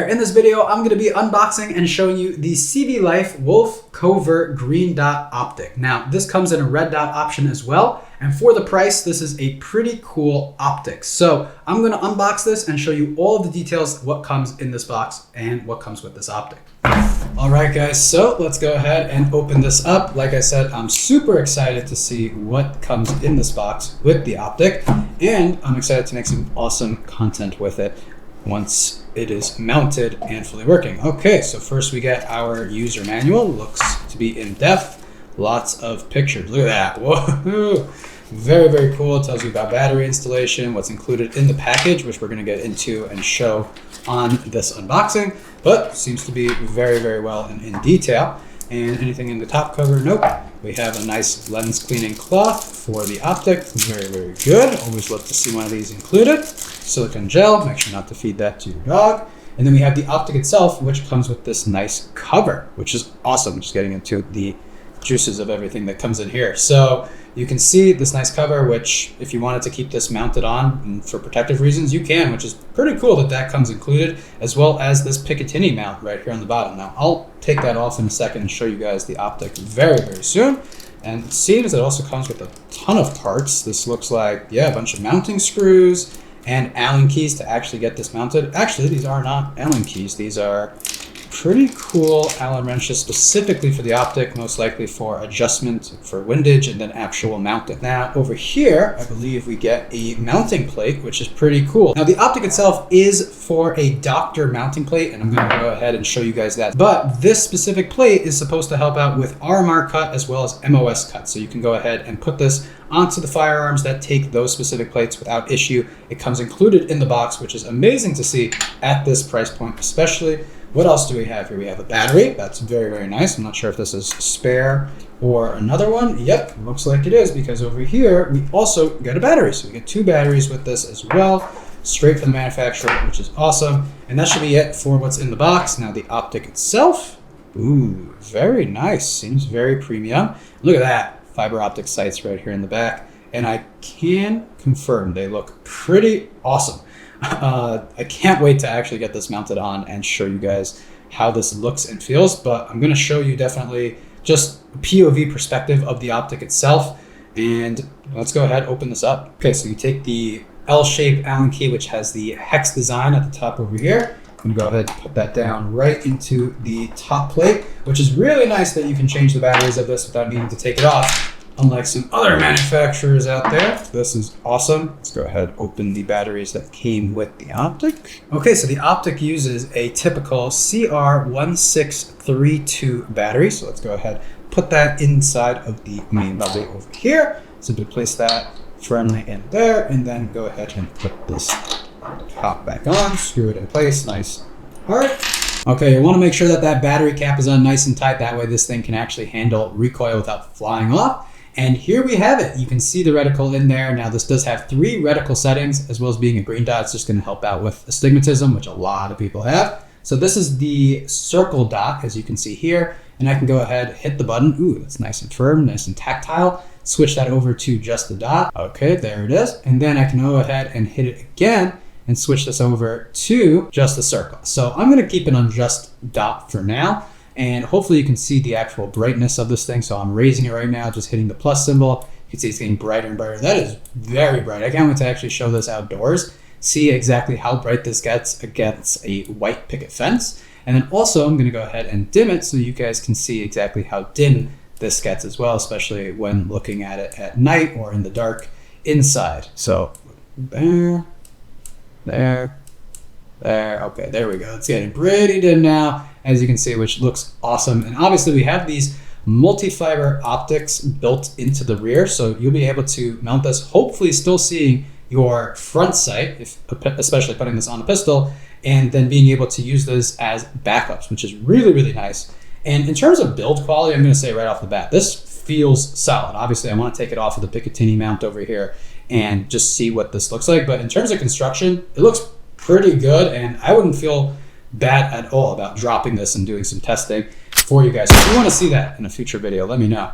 there, in this video I'm going to be unboxing and showing you the CVLIFE WolfCovert green dot optic. Now this comes in a red dot option as well, and for the price this is a pretty cool optic. So I'm going to unbox this and show you all of the details, what comes in this box and what comes with this optic. Alright guys, so let's go ahead and open this up. Like I said, I'm super excited to see what comes in this box with the optic, and I'm excited to make some awesome content with it once it is mounted and fully working. Okay, so first we get our user manual. Looks to be in depth, lots of pictures. Look at that, whoa, very, very cool. It tells you about battery installation, what's included in the package, which we're gonna get into and show on this unboxing, but seems to be very, very well in detail. And anything in the top cover? Nope. We have a nice lens cleaning cloth for the optic. Very, very good. Always love to see one of these included. Silicone gel, make sure not to feed that to your dog. And then we have the optic itself, which comes with this nice cover, which is awesome. Just getting into the juices of everything that comes in here. So you can see this nice cover, which if you wanted to keep this mounted on for protective reasons, you can, which is pretty cool that that comes included, as well as this Picatinny mount right here on the bottom. Now I'll take that off in a second and show you guys the optic very, very soon. And it seems it also comes with a ton of parts. This looks like, yeah, a bunch of mounting screws and Allen keys to actually get this mounted. Actually, these are not Allen keys. These are pretty cool Allen wrenches specifically for the optic, most likely for adjustment for windage and then actual mounting. Now over here, I believe we get a mounting plate, which is pretty cool. Now the optic itself is for a doctor mounting plate, and I'm going to go ahead and show you guys that. But this specific plate is supposed to help out with RMR cut as well as MOS cut. So you can go ahead and put this onto the firearms that take those specific plates without issue. It comes included in the box, which is amazing to see at this price point, especially. What else do we have here? We have a battery. That's very, very nice. I'm not sure if this is spare or another one. Yep, looks like it is, because over here we also get a battery. So we get two batteries with this as well, straight from the manufacturer, which is awesome. And that should be it for what's in the box. Now the optic itself, ooh, very nice. Seems very premium. Look at that, fiber optic sights right here in the back. And I can confirm they look pretty awesome. I can't wait to actually get this mounted on and show you guys how this looks and feels, but I'm going to show you definitely just a POV perspective of the optic itself. And let's go ahead and open this up. Okay, so you take the L-shaped Allen key, which has the hex design at the top over here. I'm going to go ahead and put that down right into the top plate, which is really nice that you can change the batteries of this without needing to take it off. Unlike some other manufacturers out there. This is awesome. Let's go ahead and open the batteries that came with the optic. Okay, so the optic uses a typical CR1632 battery. So let's go ahead and put that inside of the main body over here. Simply place that firmly in there, and then go ahead and put this top back on, screw it in place, nice hard. Okay, you want to make sure that that battery cap is on nice and tight. That way this thing can actually handle recoil without flying off. And here we have it. You can see the reticle in there. Now this does have 3 reticle settings, as well as being a green dot. It's just going to help out with astigmatism, which a lot of people have. So this is the circle dot, as you can see here. And I can go ahead, hit the button. Ooh, that's nice and firm, nice and tactile. Switch that over to just the dot. Okay, there it is. And then I can go ahead and hit it again and switch this over to just the circle. So I'm going to keep it on just dot for now. And hopefully you can see the actual brightness of this thing. So I'm raising it right now, just hitting the plus symbol. You can see it's getting brighter and brighter. That is very bright. I can't wait to actually show this outdoors, see exactly how bright this gets against a white picket fence. And then also I'm going to go ahead and dim it so you guys can see exactly how dim this gets as well, especially when looking at it at night or in the dark inside. So there. Okay, there we go. It's getting pretty dim now, as you can see, which looks awesome. And obviously we have these multi-fiber optics built into the rear, so you'll be able to mount this, hopefully still seeing your front sight, especially putting this on a pistol, and then being able to use this as backups, which is really, really nice. And in terms of build quality, I'm going to say right off the bat, this feels solid. Obviously, I want to take it off of the Picatinny mount over here and just see what this looks like. But in terms of construction, it looks pretty good, and I wouldn't feel bad at all about dropping this and doing some testing for you guys. So if you want to see that in a future video, let me know.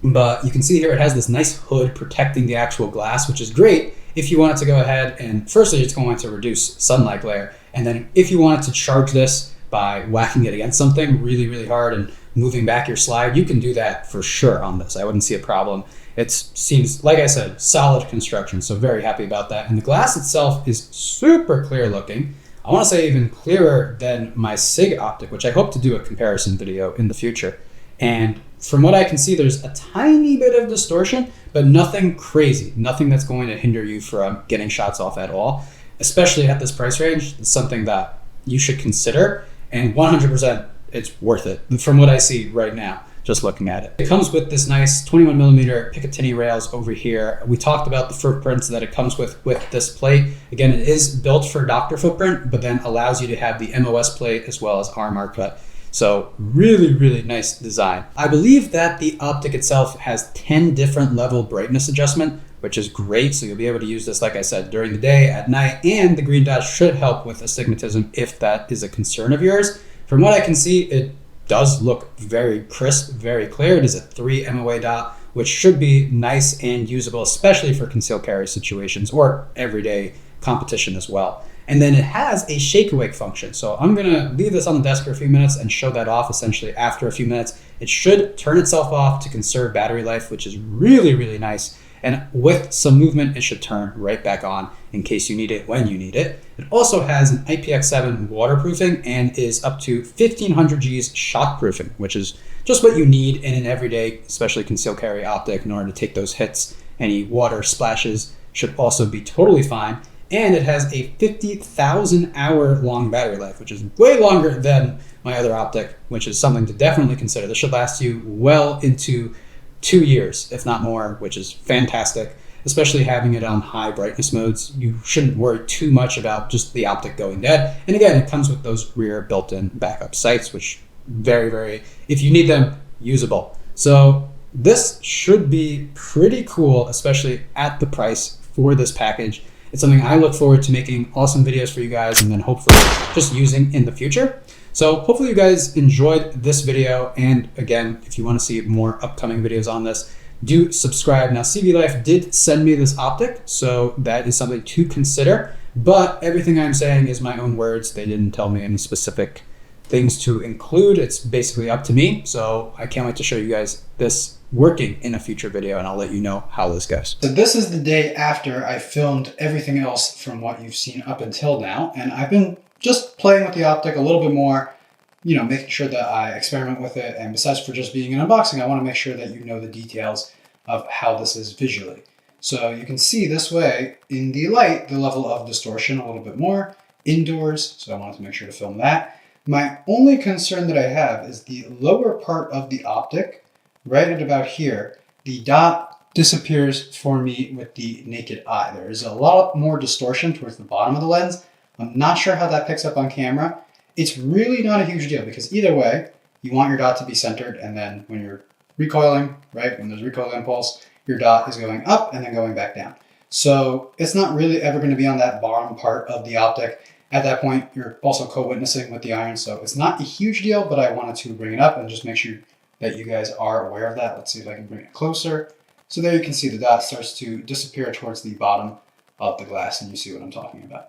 But you can see here it has this nice hood protecting the actual glass, which is great if you wanted to go ahead and firstly it's going to reduce sunlight glare, And then if you wanted to charge this by whacking it against something really, really hard and moving back your slide, you can do that for sure on this. I wouldn't see a problem. It seems, like I said, solid construction, so very happy about that. And the glass itself is super clear looking. I want to say even clearer than my SIG optic, which I hope to do a comparison video in the future. And from what I can see, there's a tiny bit of distortion, but nothing crazy, nothing that's going to hinder you from getting shots off at all, especially at this price range. It's something that you should consider, and 100% it's worth it from what I see right now, just looking at it. It comes with this nice 21mm Picatinny rails over here. We talked about the footprints that it comes with this plate. Again, it is built for doctor footprint, but then allows you to have the MOS plate as well as RMR cut. So really, really nice design. I believe that the optic itself has 10 different level brightness adjustment, which is great. So you'll be able to use this, like I said, during the day, at night, and the green dot should help with astigmatism if that is a concern of yours. From what I can see, it does look very crisp, very clear. It is a 3 MOA dot, which should be nice and usable, especially for concealed carry situations or everyday competition as well. And then it has a shake awake function. So I'm gonna leave this on the desk for a few minutes and show that off essentially after a few minutes. It should turn itself off to conserve battery life, which is really, really nice. And with some movement, it should turn right back on in case you need it when you need it. It also has an IPX7 waterproofing and is up to 1500 G's shockproofing, which is just what you need in an everyday, especially concealed carry optic, in order to take those hits. Any water splashes should also be totally fine. And it has a 50,000 hour long battery life, which is way longer than my other optic, which is something to definitely consider. This should last you well into 2 years, if not more, which is fantastic, especially having it on high brightness modes. You shouldn't worry too much about just the optic going dead. And again, it comes with those rear built-in backup sights, which very, very, if you need them, usable. So this should be pretty cool, especially at the price for this package. It's something I look forward to making awesome videos for you guys and then hopefully just using in the future. So hopefully you guys enjoyed this video. And again, if you want to see more upcoming videos on this, do subscribe. Now, CVLife did send me this optic, so that is something to consider. But everything I'm saying is my own words. They didn't tell me any specific things to include. It's basically up to me. So I can't wait to show you guys this working in a future video, and I'll let you know how this goes. So this is the day after I filmed everything else from what you've seen up until now, and I've been just playing with the optic a little bit more, you know, making sure that I experiment with it, and besides for just being an unboxing, I want to make sure that you know the details of how this is visually. So you can see this way in the light, the level of distortion a little bit more indoors, so I wanted to make sure to film that. My only concern that I have is the lower part of the optic. Right at about here, the dot disappears for me with the naked eye. There is a lot more distortion towards the bottom of the lens. I'm not sure how that picks up on camera. It's really not a huge deal because either way, you want your dot to be centered, and then when you're recoiling, right, when there's recoil impulse, your dot is going up and then going back down. So it's not really ever going to be on that bottom part of the optic. At that point, you're also co-witnessing with the iron, so it's not a huge deal, but I wanted to bring it up and just make sure that you guys are aware of that. Let's see if I can bring it closer. So there you can see the dot starts to disappear towards the bottom of the glass, and you see what I'm talking about.